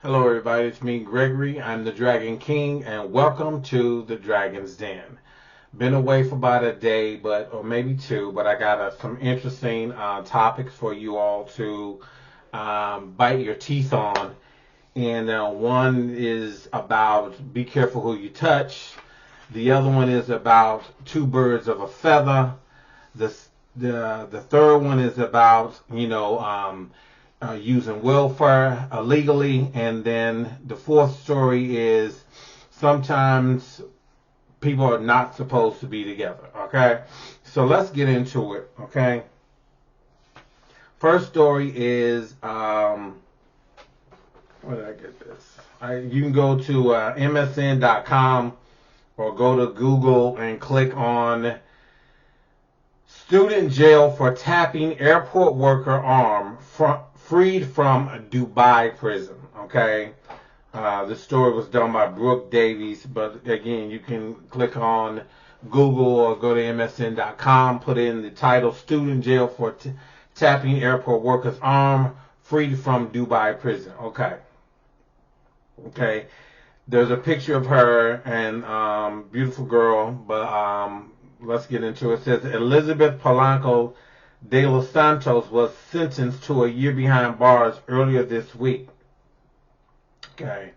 Hello, everybody. It's me, Gregory. I'm the Dragon King, and welcome to the Dragon's Den. Been away for about a day, or maybe two, but I got some interesting topics for you all to bite your teeth on. And one is about be careful who you touch. The other one is about two birds of a feather. The the third one is about using welfare illegally, and then the fourth story is sometimes people are not supposed to be together. Okay, so let's get into it. Okay, first story is where did I get this? You can go to msn.com or go to Google and click on student jail for tapping airport worker arm freed from Dubai prison. Okay. This story was done by Brooke Davies, but again, you can click on Google or go to msn.com, put in the title Student Jail for Tapping Airport Workers Arm Freed from Dubai Prison. Okay. Okay. There's a picture of her and beautiful girl, but let's get into it. It says Elizabeth Polanco de los Santos was sentenced to a year behind bars earlier this week. Okay.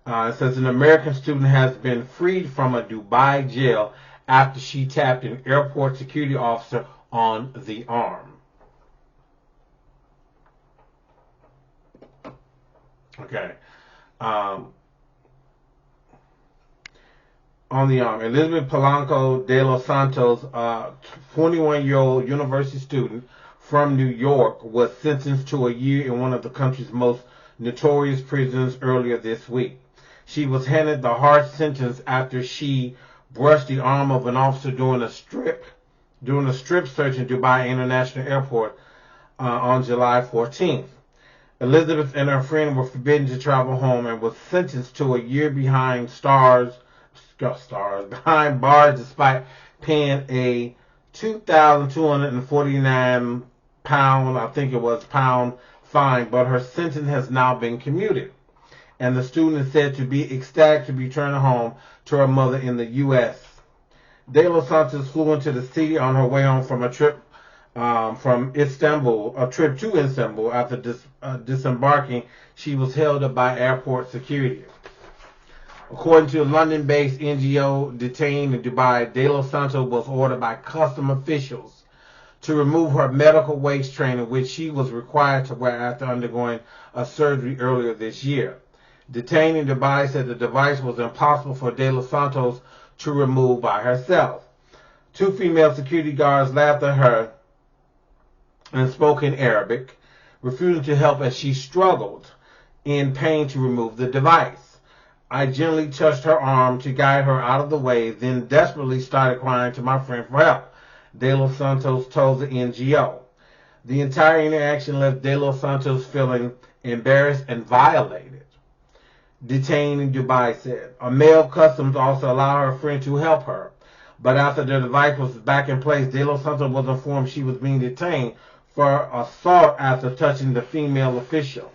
It says an American student has been freed from a Dubai jail after she tapped an airport security officer on the arm. Okay. On the arm, Elizabeth Polanco de los Santos, a 21-year-old university student from New York, was sentenced to a year in one of the country's most notorious prisons earlier this week. She was handed the harsh sentence after she brushed the arm of an officer during a strip search in Dubai International Airport on July 14th. Elizabeth and her friend were forbidden to travel home and was sentenced to a year behind bars despite paying a 2,249 pound fine, but her sentence has now been commuted. And the student is said to be ecstatic to return home to her mother in the U.S. De Los Santos flew into the city on her way home from a trip to Istanbul. After disembarking, she was held up by airport security. According to a London-based NGO detained in Dubai, De Los Santos was ordered by custom officials to remove her medical waist trainer, which she was required to wear after undergoing a surgery earlier this year. Detained in Dubai said the device was impossible for De Los Santos to remove by herself. Two female security guards laughed at her and spoke in Arabic, refusing to help as she struggled in pain to remove the device. I gently touched her arm to guide her out of the way, then desperately started crying to my friend for help, De Los Santos told the NGO. The entire interaction left De Los Santos feeling embarrassed and violated. Detained in Dubai said. A male customs also allowed her friend to help her, but after the device was back in place, De Los Santos was informed she was being detained for assault after touching the female official.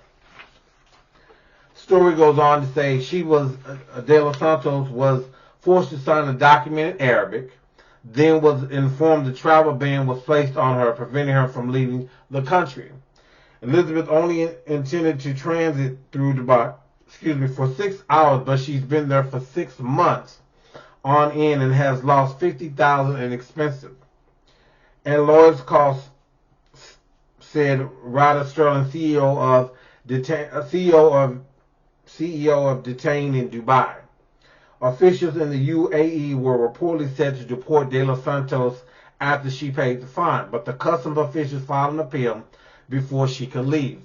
Story goes on to say De Los Santos was forced to sign a document in Arabic, then was informed the travel ban was placed on her, preventing her from leaving the country. Elizabeth only intended to transit through Dubai, for 6 hours, but she's been there for 6 months on end and has lost $50,000 in expenses and lawyers costs, said Rada Sterling, CEO of Detained in Dubai. Officials in the UAE were reportedly set to deport De Los Santos after she paid the fine, but the customs officials filed an appeal before she could leave.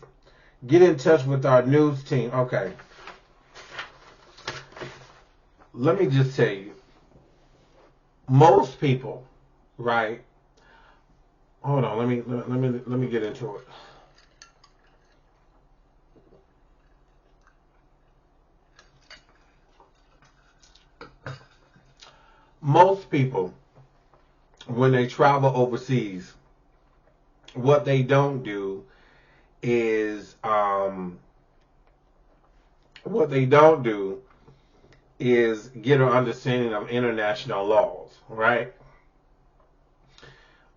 Get in touch with our news team. Okay. Let me just tell you, most people, right? Hold on, let me get into it. Most people, when they travel overseas, what they don't do is what they don't do is get an understanding of international laws, right?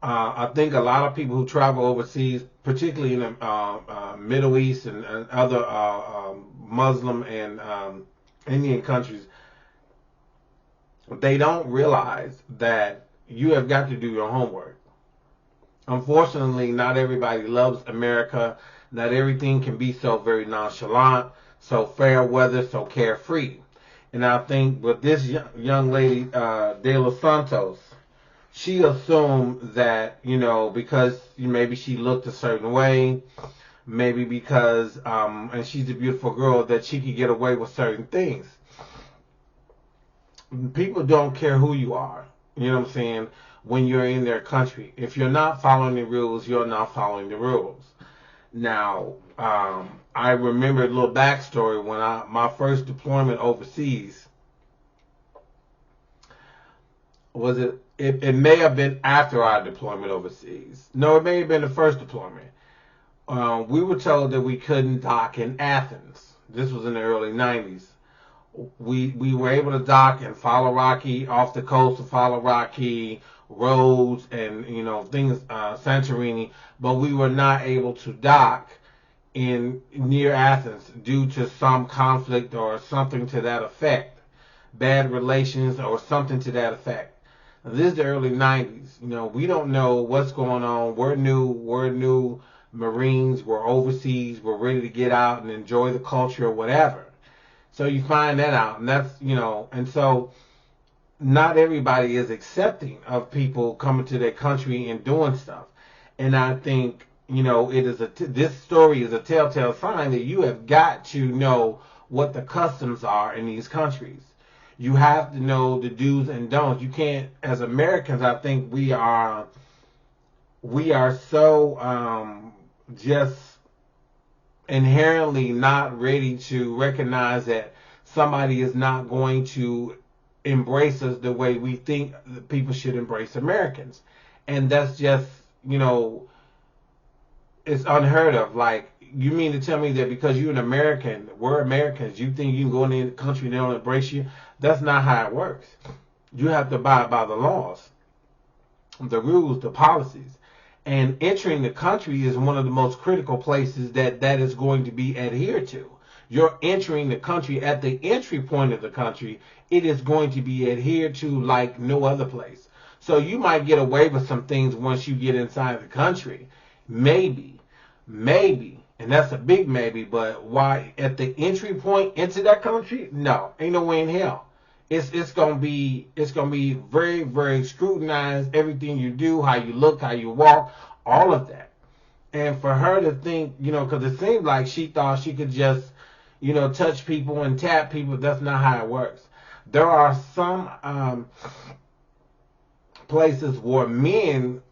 I think a lot of people who travel overseas, particularly in the Middle East and other Muslim and Indian countries, they don't realize that you have got to do your homework. Unfortunately, not everybody loves America. Not everything can be so very nonchalant, so fair weather, so carefree. And I think with this young lady, De Los Santos, she assumed that, because maybe she looked a certain way, maybe because, and she's a beautiful girl, that she could get away with certain things. People don't care who you are, you know what I'm saying, when you're in their country. If you're not following the rules, you're not following the rules. Now, I remember a little backstory when my first deployment overseas was it may have been after our deployment overseas. No, it may have been the first deployment. We were told that we couldn't dock in Athens. This was in the early 90s. We were able to dock in Faliraki, off the coast of Faliraki, Rhodes, and things, Santorini, but we were not able to dock in near Athens due to some conflict or something to that effect, bad relations or something to that effect. Now, this is the early 90s. We don't know what's going on. We're new Marines. We're overseas. We're ready to get out and enjoy the culture or whatever. So you find that out, and that's, and so not everybody is accepting of people coming to their country and doing stuff. And I think, this story is a telltale sign that you have got to know what the customs are in these countries. You have to know the do's and don'ts. You can't, as Americans, I think we are so just inherently not ready to recognize that somebody is not going to embrace us the way we think people should embrace Americans. And that's just, it's unheard of. Like, you mean to tell me that because you're an American, we're Americans, you think you can go in the country and they don't embrace you? That's not how it works. You have to abide by the laws, the rules, the policies. And entering the country is one of the most critical places that is going to be adhered to. You're entering the country at the entry point of the country. It is going to be adhered to like no other place. So you might get away with some things once you get inside the country. Maybe, and that's a big maybe, but why at the entry point into that country? No, ain't no way in hell. It's gonna be very, very scrutinized. Everything you do, how you look, how you walk, all of that. And for her to think, because it seemed like she thought she could just, touch people and tap people. That's not how it works. There are some places where women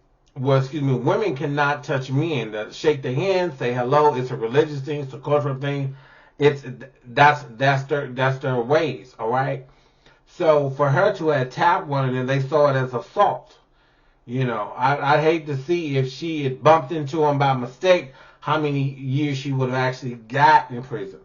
cannot touch men. Shake their hands, say hello. It's a religious thing. It's a cultural thing. That's their ways. All right. So for her to have tapped one of them, they saw it as assault. I'd hate to see if she had bumped into him by mistake, how many years she would have actually got in prison.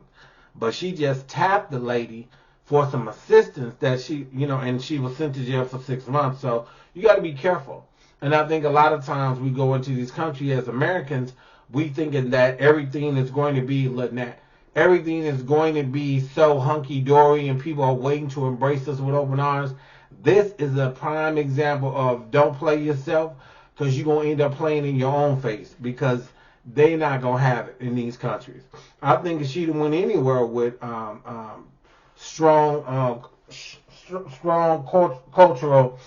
But she just tapped the lady for some assistance that she, and she was sent to jail for 6 months. So you got to be careful. And I think a lot of times we go into these countries as Americans, we thinking that everything is going to be everything is going to be so hunky-dory and people are waiting to embrace us with open arms. This is a prime example of don't play yourself, because you're going to end up playing in your own face, because they're not going to have it in these countries. I think if she'd have went anywhere with strong cultural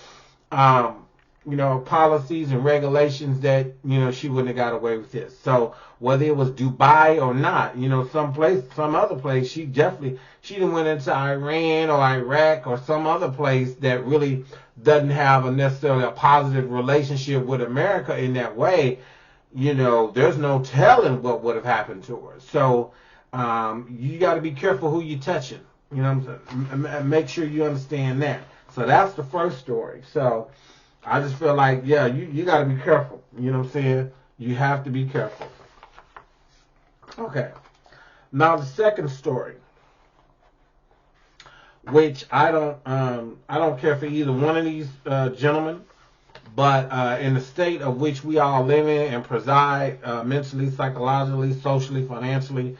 policies and regulations, that she wouldn't have got away with this. So whether it was Dubai or not, some other place, she done went into Iran or Iraq or some other place that really doesn't have necessarily a positive relationship with America in that way. There's no telling what would have happened to her. So you got to be careful who you're touching. Make sure you understand that. So that's the first story. So I just feel like, yeah, you got to be careful. You know what I'm saying? You have to be careful. Okay. Now the second story. which I don't care for either one of these gentlemen. But in the state of which we all live in and preside, mentally, psychologically, socially, financially,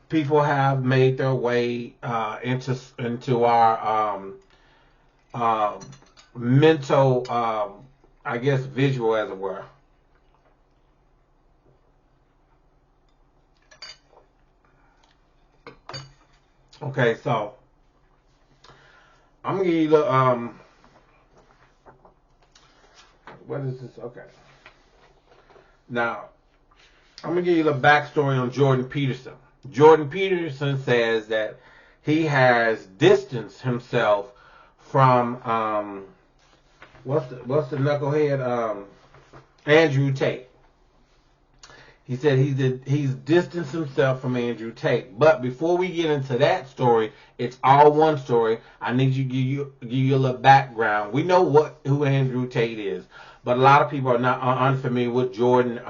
people have made their way into our uh, mental, I guess, visual, as it were. Okay, so I'm gonna give you the what is this? Okay, now I'm gonna give you the backstory on Jordan Peterson. Jordan Peterson says that he has distanced himself from what's the knucklehead Andrew Tate. He said he's distanced himself from Andrew Tate. But before we get into that story, it's all one story. I need you to give you a little background. We know who Andrew Tate is, but a lot of people are not unfamiliar with Jordan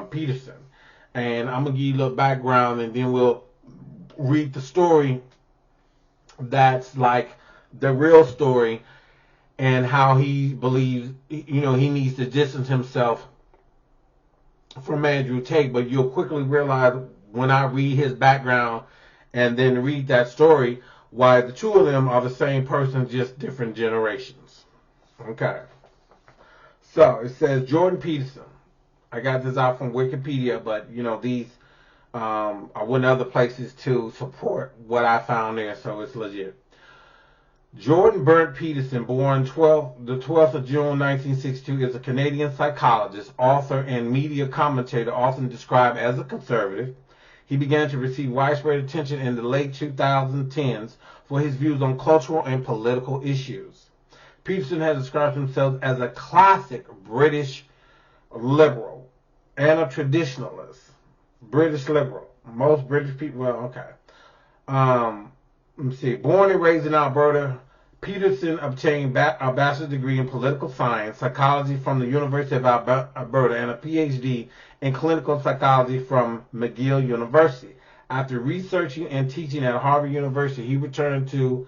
Peterson. And I'm gonna give you a little background, and then we'll read the story that's like the real story, and how he believes, he needs to distance himself from Andrew Tate. But you'll quickly realize when I read his background and then read that story why the two of them are the same person, just different generations. Okay. So it says Jordan Peterson. I got this out from Wikipedia, but these I went other places to support what I found there, so it's legit. Jordan Burt Peterson, born the 12th of June 1962, is a Canadian psychologist, author, and media commentator, often described as a conservative. He began to receive widespread attention in the late 2010s for his views on cultural and political issues. Peterson has described himself as a classic British liberal and a traditionalist. British liberal. Most British people, well, okay. Let me see. Born and raised in Alberta, Peterson obtained a bachelor's degree in political science, psychology from the University of Alberta, and a PhD in clinical psychology from McGill University. After researching and teaching at Harvard University, he returned to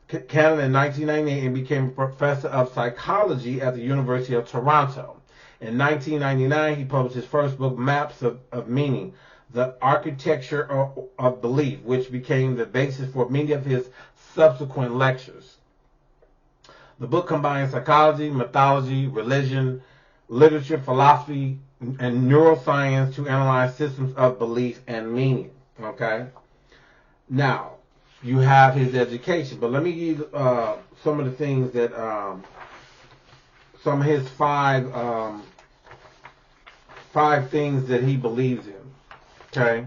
Canada in 1998 and became a professor of psychology at the University of Toronto. In 1999, he published his first book, Maps of Meaning, The Architecture of Belief, which became the basis for many of his subsequent lectures. The book combines psychology, mythology, religion, literature, philosophy, and neuroscience to analyze systems of belief and meaning. Okay? Now, you have his education, but let me give you some of the things that, some of his five things that he believes in. Okay?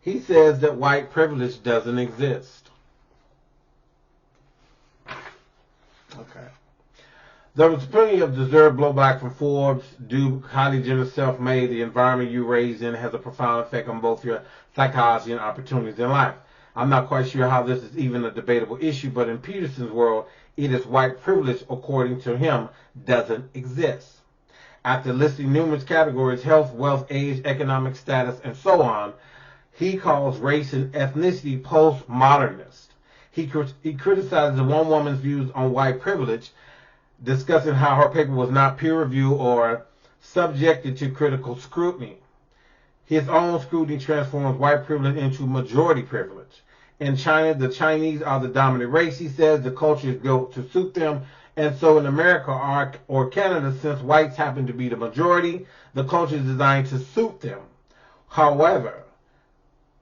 He says that white privilege doesn't exist. Okay. There was plenty of deserved blowback from Forbes. Duke, highly generous, self-made. The environment you raised in has a profound effect on both your psychology and opportunities in life. I'm not quite sure how this is even a debatable issue, but in Peterson's world, it is white privilege, according to him, doesn't exist. After listing numerous categories, health, wealth, age, economic status, and so on, he calls race and ethnicity postmodernist. He criticizes one woman's views on white privilege, discussing how her paper was not peer-reviewed or subjected to critical scrutiny. His own scrutiny transforms white privilege into majority privilege. In China, the Chinese are the dominant race, he says. The culture is built to suit them. And so in America or Canada, since whites happen to be the majority, the culture is designed to suit them. However,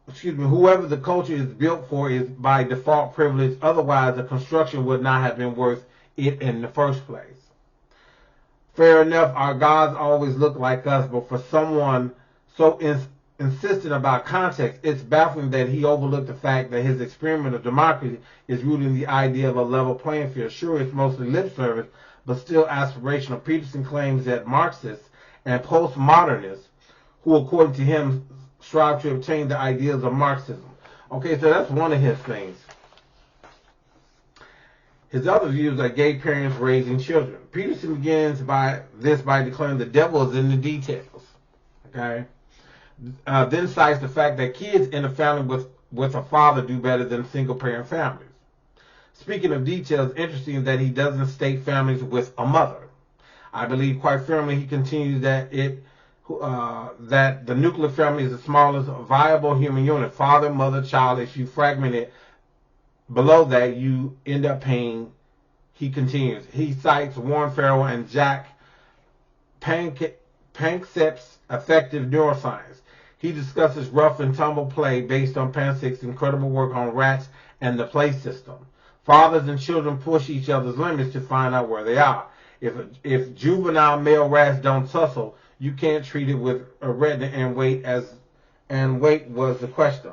whoever the culture is built for is by default privileged. Otherwise, the construction would not have been worth it in the first place. Fair enough, our gods always look like us, but for someone so insistent about context, it's baffling that he overlooked the fact that his experiment of democracy is rooted in the idea of a level playing field. Sure, it's mostly lip service, but still aspirational. Peterson claims that Marxists and postmodernists, who according to him strive to obtain the ideals of Marxism. Okay, so that's one of his things. His other views are gay parents raising children. Peterson begins by declaring the devil is in the details. Okay? then cites the fact that kids in a family with a father do better than single-parent families. Speaking of details, interesting that he doesn't state families with a mother. I believe quite firmly, he continues, that that the nuclear family is the smallest viable human unit. Father, mother, child. If you fragment it below that, you end up paying. He continues. He cites Warren Farrell and Jack Panksepp's effective neuroscience. He discusses rough and tumble play based on Panksepp's incredible work on rats and the play system. Fathers and children push each other's limits to find out where they are. If juvenile male rats don't tussle, you can't treat it with a retina and wait was the question.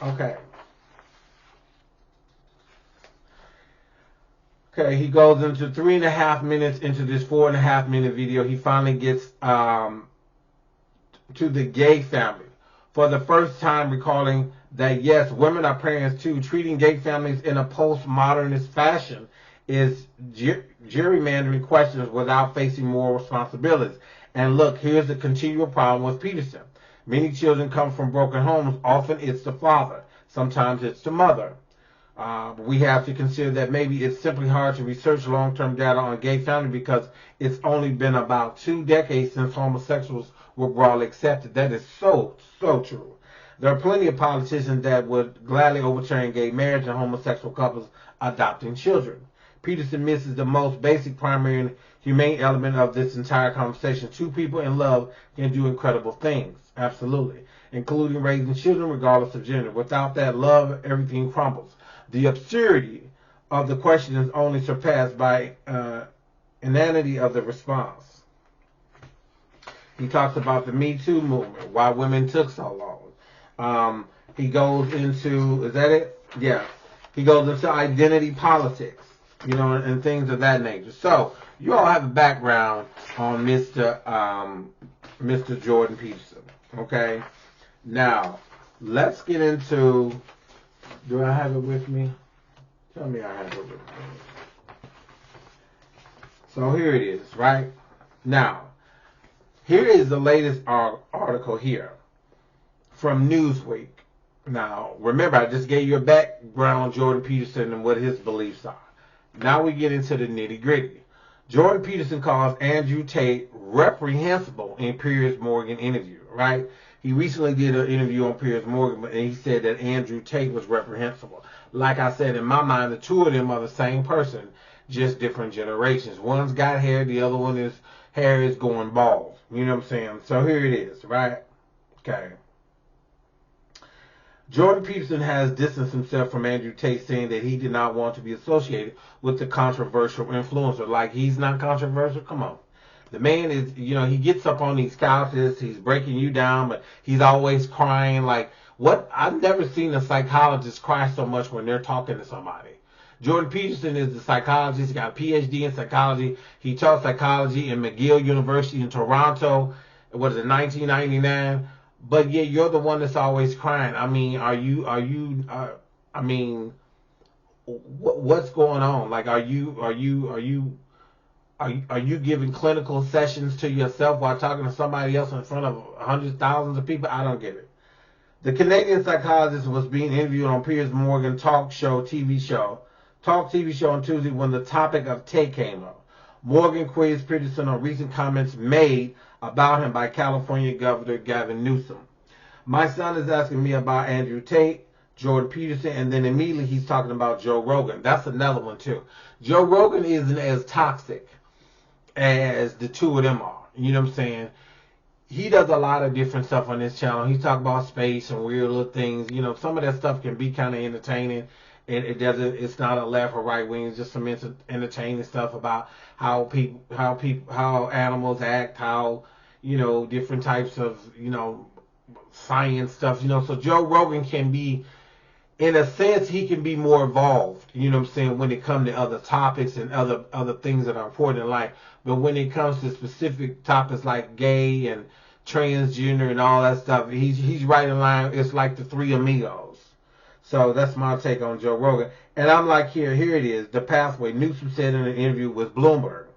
Okay. Okay, he goes into 3.5 minutes into this 4.5 minute video. He finally gets to the gay family. For the first time, recalling that yes, women are parents too. Treating gay families in a postmodernist fashion is gerrymandering questions without facing moral responsibilities. And look, here's the continual problem with Peterson. Many children come from broken homes. Often it's the father. Sometimes it's the mother. We have to consider that maybe it's simply hard to research long-term data on gay families because it's only been about 2 decades since homosexuals were broadly accepted. That is so true. There are plenty of politicians that would gladly overturn gay marriage and homosexual couples adopting children. Peterson misses the most basic, primary, and humane element of this entire conversation. 2 people in love can do incredible things, absolutely, including raising children regardless of gender. Without that love, everything crumbles. The absurdity of the question is only surpassed by inanity of the response. He talks about the Me Too movement, why women took so long. He goes into, is that it? Yeah. He goes into identity politics, and things of that nature. So, you all have a background on Mr. Jordan Peterson, okay? Now, let's get into, do I have it with me? Tell me I have it with me. So, here it is, right? Now, here is the latest article here from Newsweek. Now, remember, I just gave you a background on Jordan Peterson and what his beliefs are. Now we get into the nitty-gritty. Jordan Peterson calls Andrew Tate reprehensible in Piers Morgan interview, right? He recently did an interview on Piers Morgan, and he said that Andrew Tate was reprehensible. Like I said, in my mind, the 2 of them are the same person, just different generations. One's got hair, the other one is hair is going bald. You know what I'm saying? So here it is, right? Okay. Jordan Peterson has distanced himself from Andrew Tate, saying that he did not want to be associated with the controversial influencer. Like, he's not controversial? Come on. The man is, he gets up on these couches, he's breaking you down, but he's always crying. Like, what? I've never seen a psychologist cry so much when they're talking to somebody. Jordan Peterson is a psychologist. He got a PhD in psychology. He taught psychology in McGill University in Toronto. What is it, 1999? But yeah, you're the one that's always crying. I mean, what's going on? Like, are you giving clinical sessions to yourself while talking to somebody else in front of hundreds, thousands of people? I don't get it. The Canadian psychologist was being interviewed on Piers Morgan TV show on Tuesday when the topic of Tate came up. Morgan quizzed Peterson on recent comments made about him by California Governor Gavin Newsom. My son is asking me about Andrew Tate, Jordan Peterson, and then immediately he's talking about Joe Rogan. That's another one too. Joe Rogan isn't as toxic as the 2 of them are. You know what I'm saying? He does a lot of different stuff on his channel. He talks about space and weird little things. Some of that stuff can be kind of entertaining. It's not a left or right wing. It's just some entertaining stuff about how animals act, how, different types of, science stuff, So Joe Rogan can be, in a sense, he can be more involved, when it comes to other topics and other things that are important in life. But when it comes to specific topics like gay and transgender and all that stuff, he's right in line. It's like the 3 Amigos. So that's my take on Joe Rogan. And I'm like, here it is, the pathway. Newsom said in an interview with Bloomberg.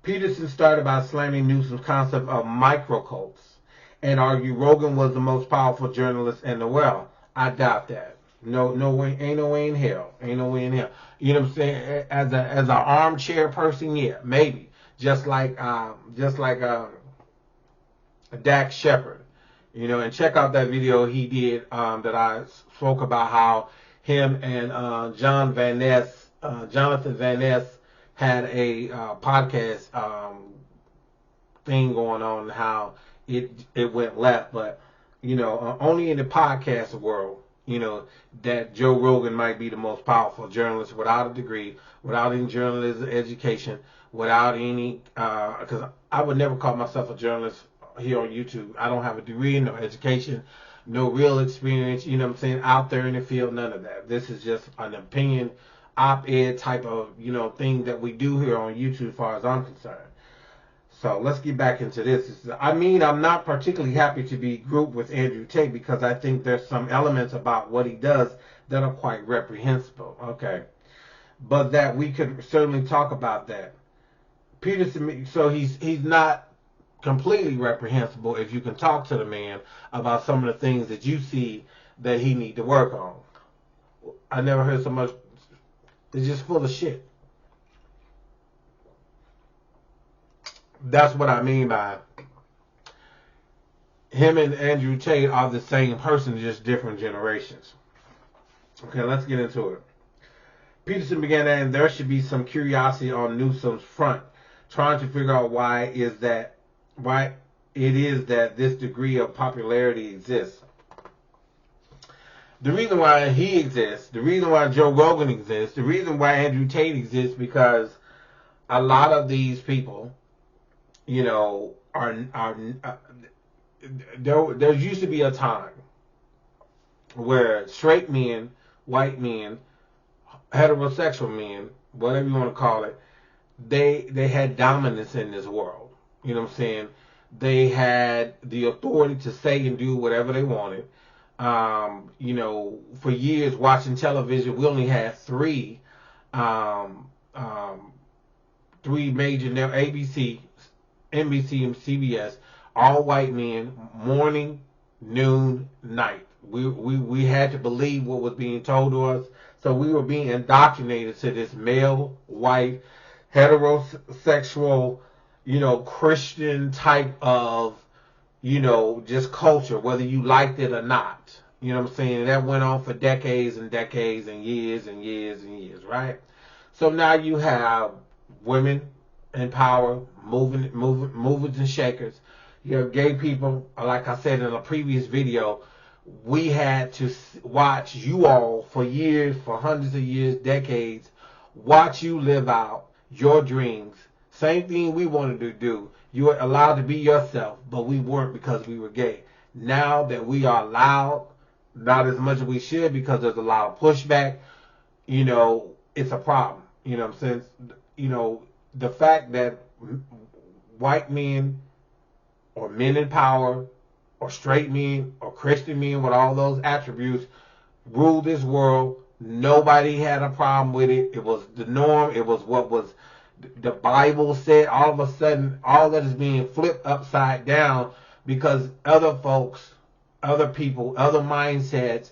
Peterson started by slamming Newsom's concept of microcults and argue Rogan was the most powerful journalist in the world. I doubt that. No way, ain't no way in hell. Ain't no way in hell. You know what I'm saying? As an armchair person, yeah, maybe. Just like Dak Shepard. You know, and check out that video he did that I spoke about how him and Jonathan Van Ness had a podcast thing going on, how it went left, but you know, only in the podcast world, you know, that Joe Rogan might be the most powerful journalist without a degree, without any journalism education, without any, because I would never call myself a journalist here on YouTube. I don't have a degree, no education, no real experience, you know what I'm saying, out there in the field, none of that. This is just an opinion, op-ed type of, you know, thing that we do here on YouTube as far as I'm concerned. So let's get back into this. I mean, I'm not particularly happy to be grouped with Andrew Tate because I think there's some elements about what he does that are quite reprehensible. Okay. But that we could certainly talk about that. Peterson, so he's not completely reprehensible if you can talk to the man about some of the things that you see that he need to work on. I never heard so much. It's just full of shit. That's what I mean by him and Andrew Tate are the same person, just different generations. Okay, let's get into it. Peterson began adding there should be some curiosity on Newsom's front, trying to figure out why it is that this degree of popularity exists. The reason why he exists, the reason why Joe Rogan exists, the reason why Andrew Tate exists, because a lot of these people, you know, there used to be a time where straight men, white men, heterosexual men, whatever you want to call it, they had dominance in this world. You know what I'm saying? They had the authority to say and do whatever they wanted. You know, for years watching television, we only had three major now: ABC, NBC, and CBS. All white men, morning, noon, night. We had to believe what was being told to us. So we were being indoctrinated to this male, white, heterosexual, you know, Christian type of, you know, just culture, whether you liked it or not. You know what I'm saying? And that went on for decades and decades and years and years and years, right? So now you have women in power, movers and shakers. You have gay people, like I said in a previous video, we had to watch you all for years, for hundreds of years, decades, watch you live out your dreams. Same thing we wanted to do. You were allowed to be yourself, but we weren't because we were gay. Now that we are allowed, not as much as we should because there's a lot of pushback, you know, it's a problem. You know what I'm saying? You know, the fact that white men or men in power or straight men or Christian men with all those attributes rule this world. Nobody had a problem with it. It was the norm. It was what was the Bible said. All of a sudden, all that is being flipped upside down because other folks, other people, other mindsets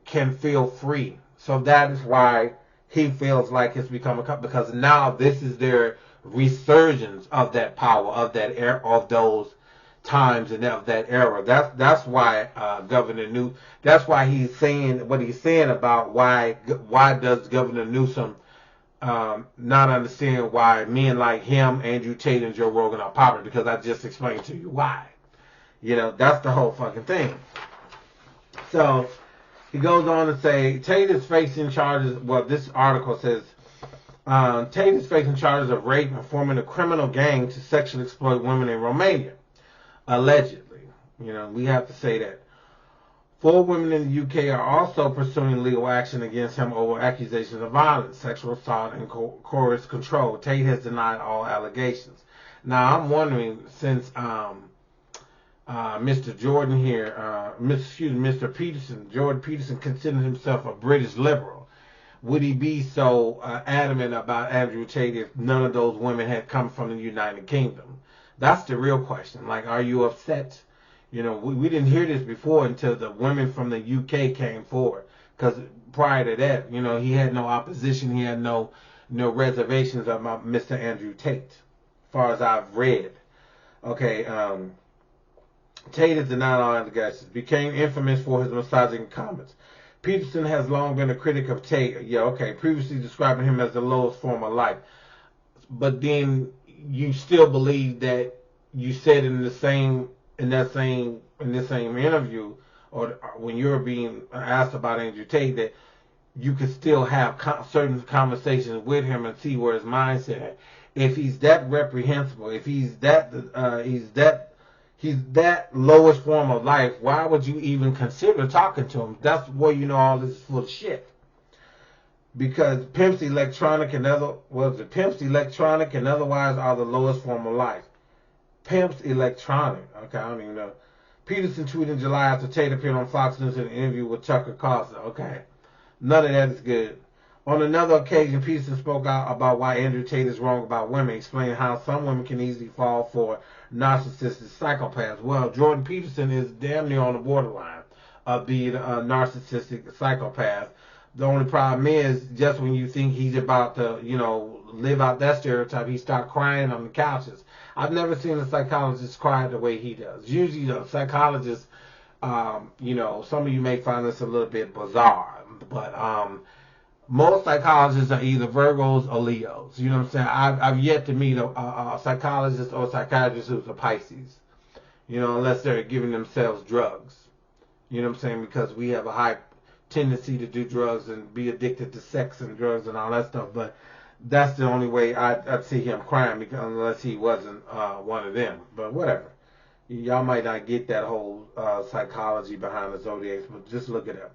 can feel free. So that is why he feels like it's become a, because now this is their resurgence of that power, of that era, of those times and of that era. That's why that's why he's saying what he's saying about why does Governor Newsom not understand why men like him, Andrew Tate, and Joe Rogan are popular, because I just explained to you why. You know, that's the whole fucking thing. So he goes on to say Tate is facing charges. Well, this article says Tate is facing charges of rape and forming a criminal gang to sexually exploit women in Romania. Allegedly. You know, we have to say that. 4 women in the UK are also pursuing legal action against him over accusations of violence, sexual assault, and coerced control. Tate has denied all allegations. Now, I'm wondering, since Mr. Jordan here, Mr. Peterson, Jordan Peterson considers himself a British liberal, would he be so adamant about Andrew Tate if none of those women had come from the United Kingdom? That's the real question. Like, are you upset? You know, we didn't hear this before until the women from the UK came forward. Because prior to that, you know, he had no opposition. He had no reservations about Mr. Andrew Tate, as far as I've read. Okay, Tate is denied all allegations. Became infamous for his misogynist comments. Peterson has long been a critic of Tate. Yeah, okay. Previously describing him as the lowest form of life. But then you still believe that you said in this same interview, or when you're being asked about Andrew Tate, that you could still have certain conversations with him and see where his mindset at. If he's that reprehensible, if he's that lowest form of life, why would you even consider talking to him? That's where you know all this is full of shit. Because Pimps Electronic and Pimps Electronic and otherwise are the lowest form of life. Pimps Electronic. Okay, I don't even know. Peterson tweeted in July after Tate appeared on Fox News in an interview with Tucker Carlson. Okay, none of that is good. On another occasion, Peterson spoke out about why Andrew Tate is wrong about women, explaining how some women can easily fall for narcissistic psychopaths. Well, Jordan Peterson is damn near on the borderline of being a narcissistic psychopath. The only problem is, just when you think he's about to, you know, live out that stereotype, he start crying on the couches. I've never seen a psychologist cry the way he does. Usually, the psychologists, you know, some of you may find this a little bit bizarre, but most psychologists are either Virgos or Leos. You know what I'm saying? I've yet to meet a psychologist or psychiatrist who's a Pisces. You know, unless they're giving themselves drugs. You know what I'm saying? Because we have a high tendency to do drugs and be addicted to sex and drugs and all that stuff. But that's the only way I'd see him crying, because unless he wasn't one of them. But whatever. Y'all might not get that whole psychology behind the zodiacs, but just look it up.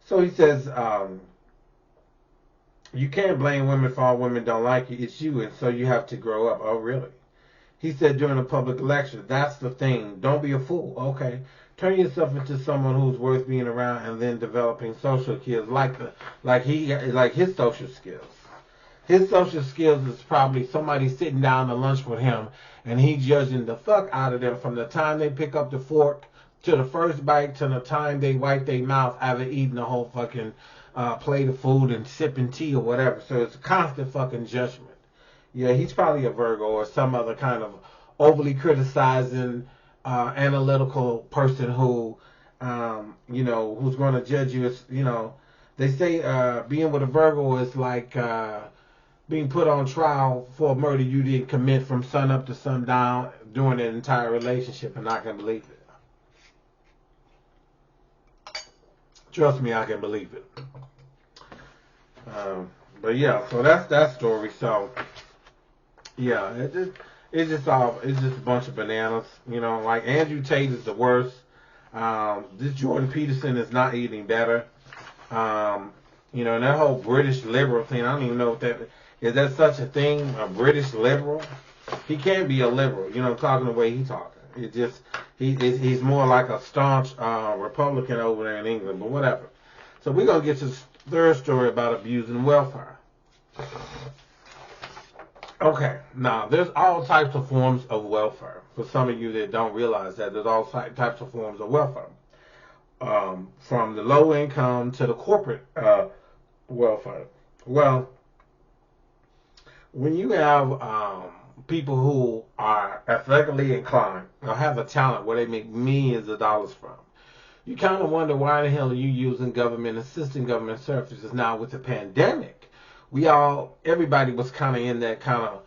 So he says, you can't blame women for all women don't like you. It's you, and so you have to grow up. Oh, really? He said during a public lecture, that's the thing. Don't be a fool. Okay. Turn yourself into someone who's worth being around, and then developing social skills like his social skills. His social skills is probably somebody sitting down to lunch with him, and he judging the fuck out of them from the time they pick up the fork to the first bite to the time they wipe their mouth after eating the whole fucking plate of food and sipping tea or whatever. So it's a constant fucking judgment. Yeah, he's probably a Virgo or some other kind of overly criticizing, analytical person who, you know, who's going to judge you as, you know, they say being with a Virgo is like being put on trial for a murder you didn't commit from sun up to sundown during an entire relationship, and I can believe it. Trust me, I can believe it. But yeah, so that's that story. So yeah, it's just a bunch of bananas. You know, like Andrew Tate is the worst. This Jordan Peterson is not eating better. You know, and that whole British liberal thing, I don't even know if that is that such a thing, a British liberal. He can't be a liberal, you know, talking the way he's talking. It just he's more like a staunch Republican over there in England, but whatever. So we're gonna get to the third story about abusing welfare. Okay, now there's all types of forms of welfare. For some of you that don't realize that, there's all types of forms of welfare, from the low income to the corporate welfare. Well, when you have people who are athletically inclined or have a talent where they make millions of dollars from, you kind of wonder why the hell are you using government, assisting government services now with the pandemic? Everybody was kind of in that kind of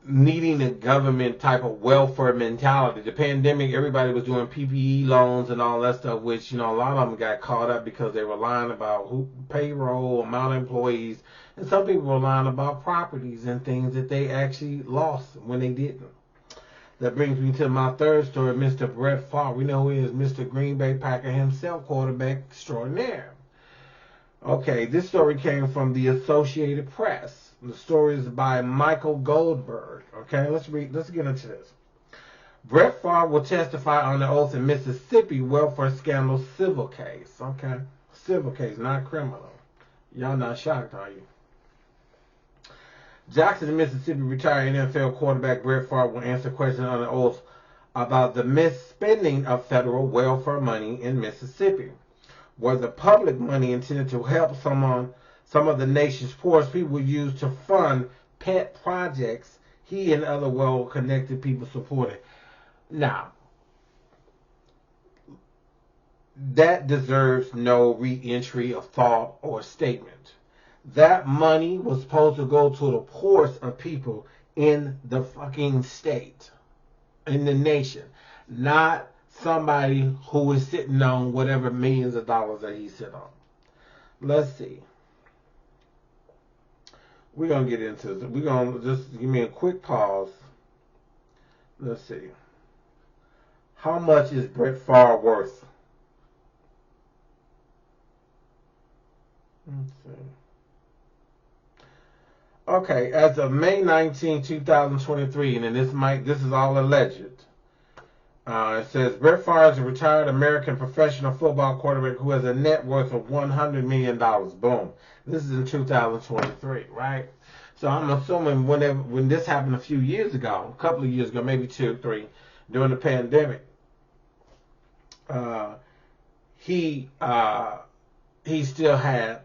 needing a government type of welfare mentality. The pandemic, everybody was doing PPE loans and all that stuff, which, you know, a lot of them got caught up because they were lying about payroll, amount of employees, and some people were lying about properties and things that they actually lost when they didn't. That brings me to my third story, Mr. Brett Favre. We know who he is, Mr. Green Bay Packer himself, quarterback extraordinaire. Okay, this story came from the Associated Press. The story is by Michael Goldberg. Okay, let's get into this. Brett Favre will testify on the oath in Mississippi welfare scandal civil case. Okay, civil case, not criminal. Y'all not shocked, are you? Jackson, Mississippi retired NFL quarterback Brett Favre will answer questions under oath about the misspending of federal welfare money in Mississippi. Was the public money intended to help some of the nation's poorest people used to fund pet projects he and other well-connected people supported? Now, that deserves no re-entry of thought or statement. That money was supposed to go to the poorest of people in the fucking state, in the nation, not somebody who is sitting on whatever millions of dollars that he's sitting on. Let's see. We're going to get into this. We're going to just give me a quick pause. Let's see. How much is Brett Favre worth? Let's see. Okay, as of May 19, 2023, and this is all alleged. It says Brett Favre is a retired American professional football quarterback who has a net worth of $100 million. Boom. This is in 2023, right? So I'm assuming when this happened a few years ago, a couple of years ago, maybe 2, 3, during the pandemic, he still had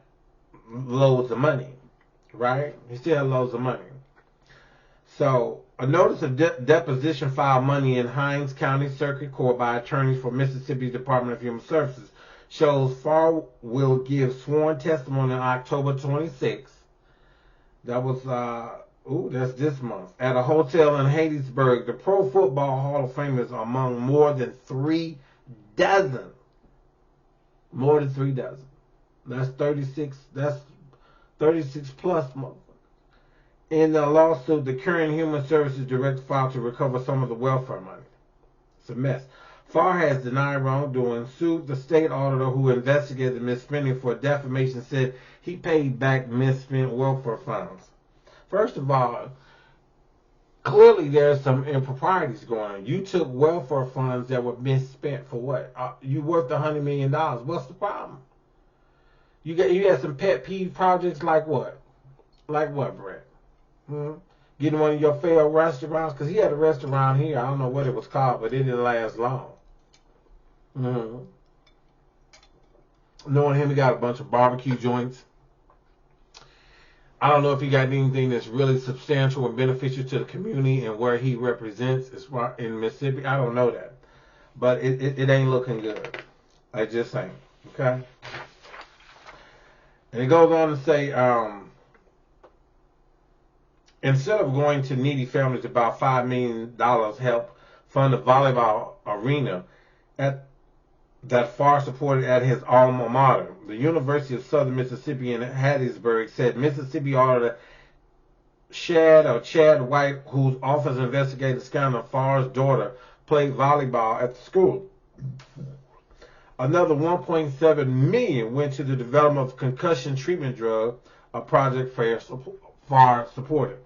loads of money, right? He still had loads of money. So a notice of deposition filed Monday in Hinds County Circuit Court by attorneys for Mississippi's Department of Human Services shows Favre will give sworn testimony on October 26th. That was, that's this month. At a hotel in Hattiesburg, the Pro Football Hall of Fame is among more than 3 dozen. More than 3 dozen. That's 36. That's 36 plus months. In the lawsuit, the current Human Services Director filed to recover some of the welfare money. It's a mess. Favre has denied wrongdoing, sued the state auditor who investigated misspending for defamation, said he paid back misspent welfare funds. First of all, clearly there's some improprieties going on. You took welfare funds that were misspent for what? You worth $100 million. What's the problem? You had some pet peeve projects like what? Like what, Brett? Getting one of your failed restaurants, because he had a restaurant here. I don't know what it was called, but it didn't last long. Knowing him, he got a bunch of barbecue joints. I don't know if he got anything that's really substantial and beneficial to the community and where he represents in Mississippi. I don't know that, but it ain't looking good. I just saying, okay. And it goes on to say, instead of going to needy families, about $5 million help fund a volleyball arena that Favre supported at his alma mater. The University of Southern Mississippi in Hattiesburg said Mississippi Auditor Chad White, whose office investigated the scandal of Favre's daughter played volleyball at the school. Another $1.7 million went to the development of concussion treatment drug, a project Favre supported.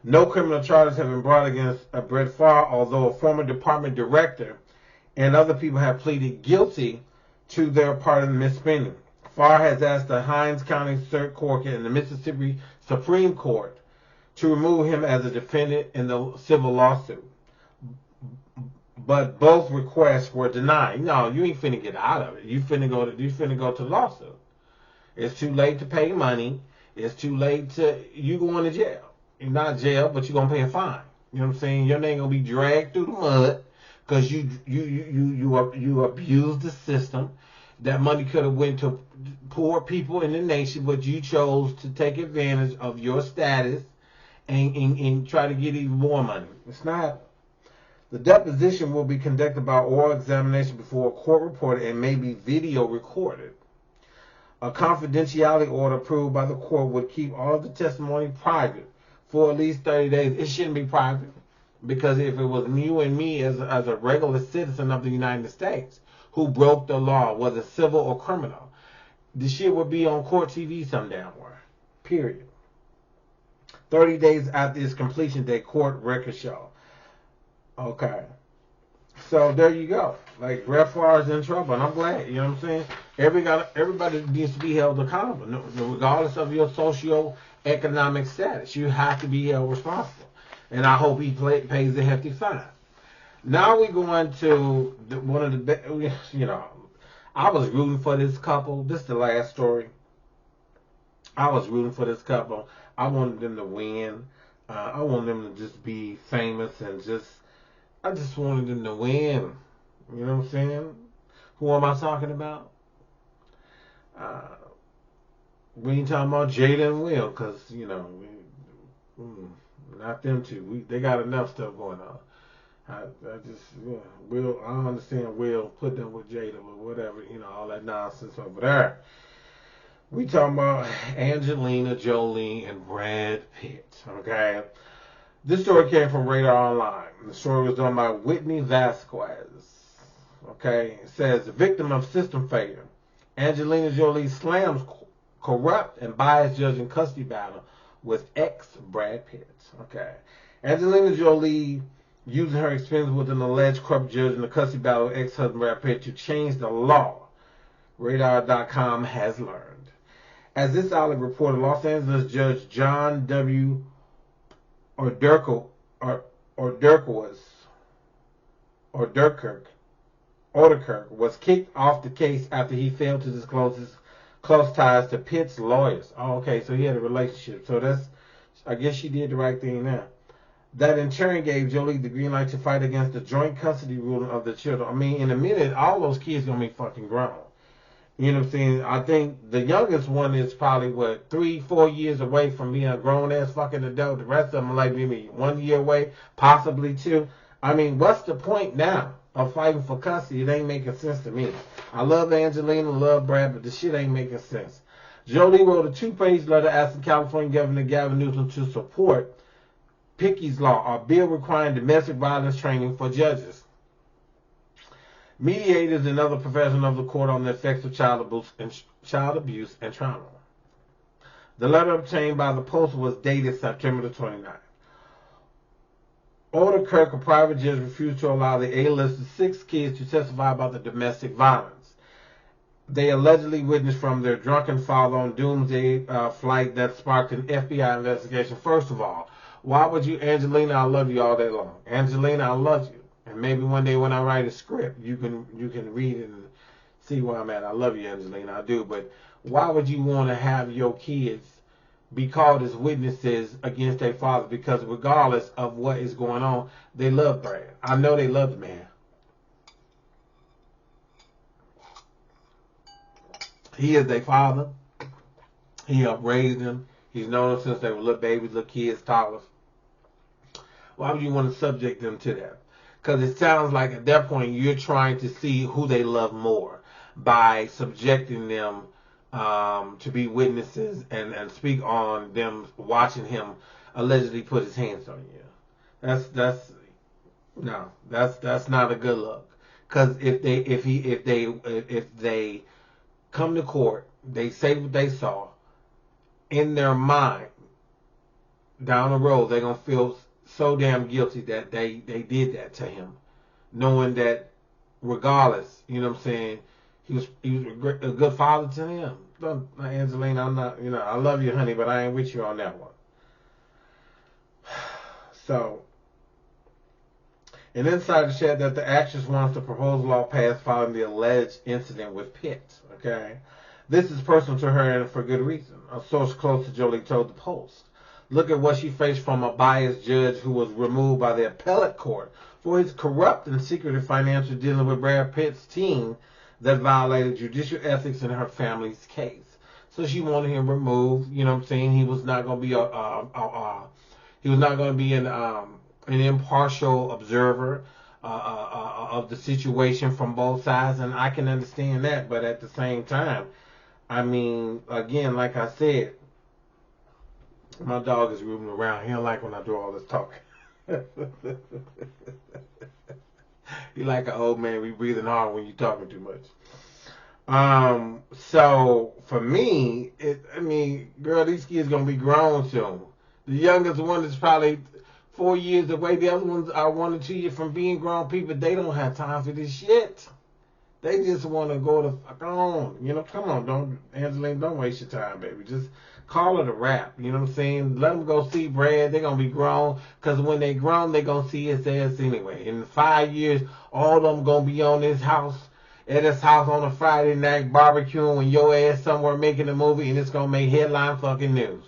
No criminal charges have been brought against Brett Favre, although a former department director and other people have pleaded guilty to their part in the misspending. Favre has asked the Hinds County Circuit Court and the Mississippi Supreme Court to remove him as a defendant in the civil lawsuit. But both requests were denied. No, you ain't finna get out of it. You finna go to the lawsuit. It's too late to pay money. It's too late you going to jail. You're not jail, but you're gonna pay a fine. You know what I'm saying? Your name gonna be dragged through the mud because you abused the system. That money could have went to poor people in the nation, but you chose to take advantage of your status and try to get even more money. It's not. The deposition will be conducted by oral examination before a court reporter and may be video recorded. A confidentiality order approved by the court would keep all of the testimony private for at least 30 days. It shouldn't be private, because if it was you and me as a regular citizen of the United States who broke the law, whether civil or criminal, the shit would be on court TV some damn where. Period. 30 days after its completion date, court records show. Okay. So there you go. Like, Brett Favre is in trouble, and I'm glad. You know what I'm saying? Everybody needs to be held accountable, regardless of your economic status. You have to be held responsible. And I hope he pays a hefty fine. Now we go into one of the, I was rooting for this couple. This is the last story. I was rooting for this couple. I wanted them to win. I wanted them to just be famous and I just wanted them to win. You know what I'm saying? Who am I talking about? We ain't talking about Jada and Will, because, not them two. They got enough stuff going on. Will, I don't understand Will put them with Jada or whatever, all that nonsense over there. We talking about Angelina Jolie and Brad Pitt, okay? This story came from Radar Online. The story was done by Whitney Vasquez, okay? It says, the victim of system failure, Angelina Jolie slams corrupt and biased judge in custody battle with ex Brad Pitt, okay? Angelina Jolie using her experience with an alleged corrupt judge in the custody battle with ex-husband Brad Pitt to change the law, Radar.com has learned. As this outlet reported, Los Angeles Judge John W. Orderkirk was kicked off the case after he failed to disclose his close ties to Pitt's lawyers. Oh, okay, so he had a relationship. So I guess she did the right thing now. That in turn gave Jolie the green light to fight against the joint custody ruling of the children. I mean, in a minute, all those kids gonna be fucking grown. You know what I'm saying? I think the youngest one is probably, 3-4 years away from being a grown-ass fucking adult. The rest of them are like maybe 1 year away, possibly 2. I mean, what's the point now of fighting for custody? It ain't making sense to me. I love Angelina, love Brad, but the shit ain't making sense. Jolie wrote a 2-page letter asking California Governor Gavin Newsom to support Pickett's Law, a bill requiring domestic violence training for judges, mediators, and other professionals of the court on the effects of child abuse and trauma. The letter obtained by the Post was dated September the 29th. Orderkirk, a private judge, refused to allow the A-listed 6 kids to testify about the domestic violence they allegedly witnessed from their drunken father on doomsday flight that sparked an FBI investigation. First of all, why would you, Angelina, I love you all day long. Angelina, I love you. And maybe one day when I write a script, you can read it and see where I'm at. I love you, Angelina, I do. But why would you want to have your kids be called as witnesses against their father? Because regardless of what is going on, they love Brad. I know they love the man. He is their father. He upraised them. He's known them since they were little babies, little kids, toddlers. Why would you want to subject them to that? Because it sounds like at that point you're trying to see who they love more by subjecting them to be witnesses and speak on them watching him allegedly put his hands on you. That's not a good look. Because if they come to court, they say what they saw, in their mind down the road they're gonna feel so damn guilty that they did that to him, knowing that regardless, you know what I'm saying, he was a good father to him. Angelina, I'm not, I love you, honey, but I ain't with you on that one. So, an insider said that the actress wants the proposed law passed following the alleged incident with Pitt. Okay, this is personal to her and for good reason. A source close to Jolie told the Post. Look at what she faced from a biased judge who was removed by the appellate court for his corrupt and secretive financial dealing with Brad Pitt's team that violated judicial ethics in her family's case. So she wanted him removed. You know what I'm saying? He was not going to be an impartial observer of the situation from both sides, and I can understand that. But at the same time, I mean, again, like I said, my dog is moving around. He don't like when I do all this talking. He like an old man. We breathing hard when you talking too much. So for me, girl, these kids gonna be grown soon. The youngest one is probably 4 years away. The other ones are 1 or 2 years from being grown people. They don't have time for this shit. They just want to go to fuck on. Come on, Angelina, don't waste your time, baby. Just Call it a wrap. You know what I'm saying? Let them go see Brad. They're going to be grown. Because when they grown, they're going to see his ass anyway. In 5 years, all of them going to be on his house. At his house on a Friday night barbecuing when your ass somewhere making a movie, and it's going to make headline fucking news.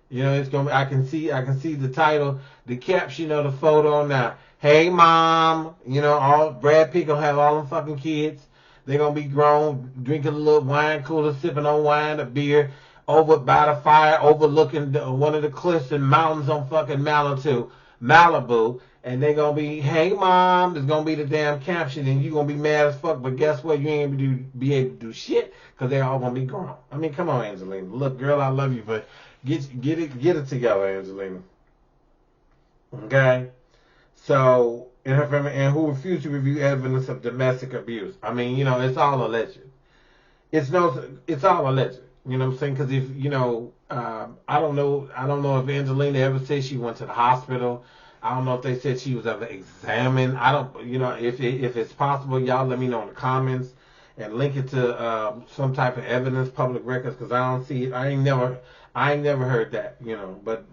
You know, it's going to, I can see the title, the caption of the photo now. Hey mom, you know, all Brad Pitt gonna have all them fucking kids. They're gonna be grown, drinking a little wine cooler, sipping on wine, a beer, over by the fire, overlooking one of the cliffs and mountains on fucking Malibu. And they gonna be, hey mom, it's gonna be the damn caption, and you gonna be mad as fuck. But guess what? You ain't gonna be able to do shit because they're all gonna be grown. I mean, come on, Angelina. Look, girl, I love you, but get it together, Angelina. Okay. So, in her family, and who refused to review evidence of domestic abuse. I mean, you know, it's all alleged. It's all alleged. You know what I'm saying? Because if you know, I don't know if Angelina ever said she went to the hospital. I don't know if they said she was ever examined. I don't, you know, if it's possible, y'all let me know in the comments and link it to some type of evidence, public records, because I don't see it. I ain't never heard that, you know. But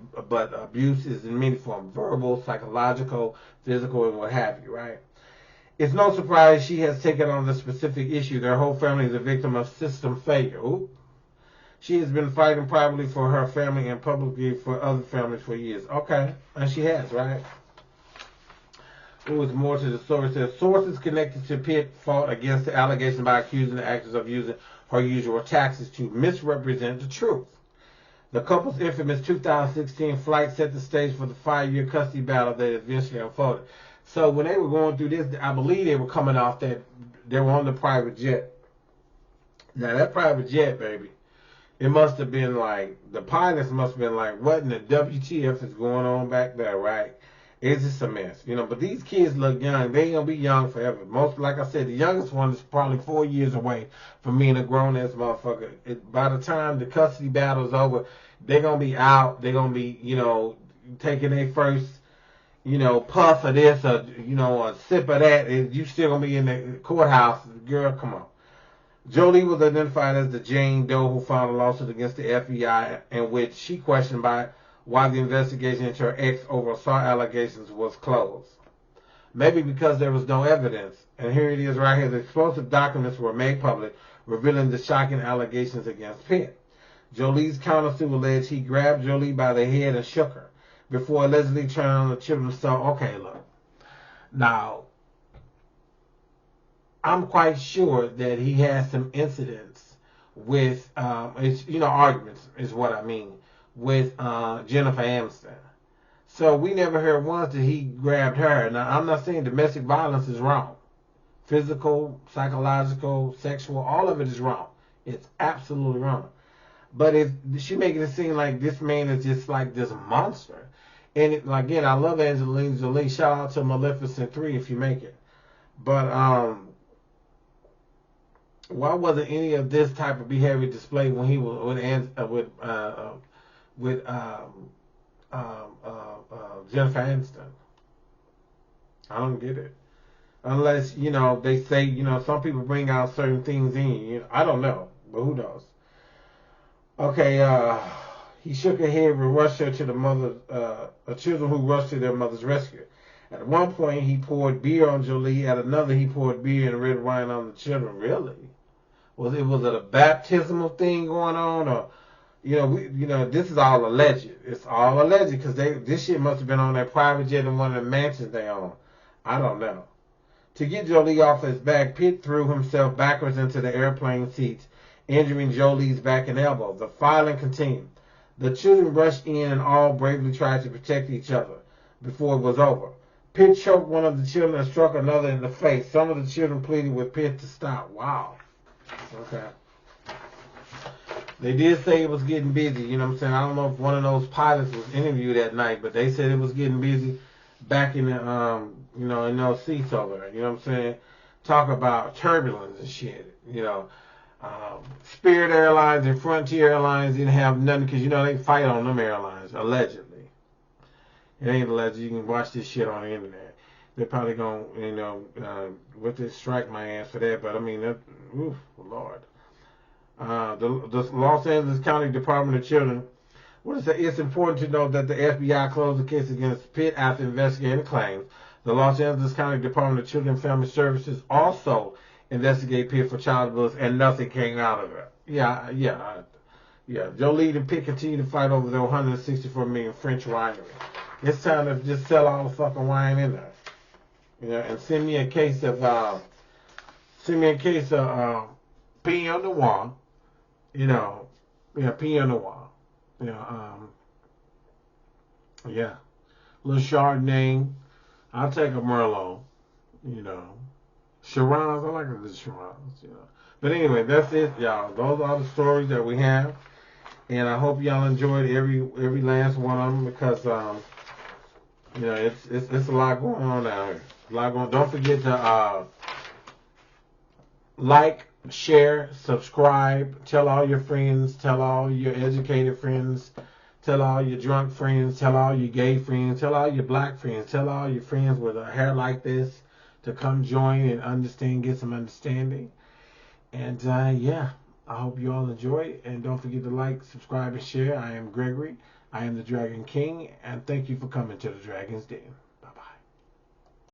abuse is in many forms: verbal, psychological, physical, and what have you, right? It's no surprise she has taken on the specific issue. Their whole family is a victim of system failure. Ooh. She has been fighting privately for her family and publicly for other families for years. Okay, and she has, right? It was more to the story. Says sources connected to Pitt fought against the allegation by accusing the actress of using her usual tactics to misrepresent the truth. The couple's infamous 2016 flight set the stage for the 5-year custody battle that eventually unfolded. So when they were going through this, I believe they were coming off that they were on the private jet. Now that private jet, baby, it must have been like, the pilots must have been like, what in the WTF is going on back there, right? It's just a mess, you know. But these kids look young. They ain't gonna be young forever. Most, like I said, the youngest one is probably 4 years away from being a grown ass motherfucker. By the time the custody battle's over, they're gonna be out. They're gonna be, you know, taking their first, you know, puff of this or, you know, a sip of that. And you still gonna be in the courthouse. Girl, come on. Jolie was identified as the Jane Doe who filed a lawsuit against the FBI in which she questioned by why the investigation into her ex over assault allegations was closed. Maybe because there was no evidence. And here it is right here. The explosive documents were made public, revealing the shocking allegations against Pitt. Jolie's countersuit alleged he grabbed Jolie by the head and shook her before allegedly turning on the children's stove. Okay, look. Now, I'm quite sure that he has some incidents with, arguments is what I mean, with Jennifer Aniston. So we never heard once that he grabbed her. Now, I'm not saying domestic violence is wrong. Physical, psychological, sexual, all of it is wrong. It's absolutely wrong. But if she making it seem like this man is just like this monster. And again, I love Angelina Jolie. Shout out to Maleficent 3 if you make it. But why wasn't any of this type of behavior displayed when he was with Jennifer Aniston? I don't get it. Unless, you know, they say, you know, some people bring out certain things in you. You know, I don't know, but who knows? Okay, he shook her head and rushed her to the mother, children who rushed to their mother's rescue. At one point, he poured beer on Jolie. At another, he poured beer and red wine on the children. Really? Was it a baptismal thing going on, or this is all alleged. It's all alleged because this shit must have been on their private jet in one of the mansions they own. I don't know. To get Jolie off his back, Pitt threw himself backwards into the airplane seats, injuring Jolie's back and elbow. The filing continued. The children rushed in and all bravely tried to protect each other before it was over. Pitt choked one of the children and struck another in the face. Some of the children pleaded with Pitt to stop. Wow. Okay. They did say it was getting busy. You know what I'm saying? I don't know if one of those pilots was interviewed that night, but they said it was getting busy back in the, in those seats over there. You know what I'm saying? Talk about turbulence and shit. You know, Spirit Airlines and Frontier Airlines didn't have nothing because, you know, they fight on them airlines, allegedly. It ain't alleged. You can watch this shit on the internet. They're probably going to, with this strike my ass for that. But, I mean, oof, Lord. The Los Angeles County Department of Children. What is it? It's important to note that the FBI closed the case against Pitt after investigating the claims. The Los Angeles County Department of Children and Family Services also investigated Pitt for child abuse, and nothing came out of it. Yeah. Joe Lee and Pitt continue to fight over their 164 million French winery. It's time to just sell all the fucking wine in there. And send me a case of Pinot Noir. Pinot Noir. Yeah. Little Chardonnay. I'll take a Merlot. Shiraz. I like a little Shiraz. But anyway, that's it, y'all. Those are the stories that we have, and I hope y'all enjoyed every last one of them because it's a lot going on out here. A lot going. Don't forget to like, share, subscribe, tell all your friends, tell all your educated friends, tell all your drunk friends, tell all your gay friends, tell all your black friends, tell all your friends with a hair like this to come join and get some understanding. And I hope you all enjoy it. And don't forget to like, subscribe, and share. I am Gregory. I am the Dragon King. And thank you for coming to the Dragon's Den.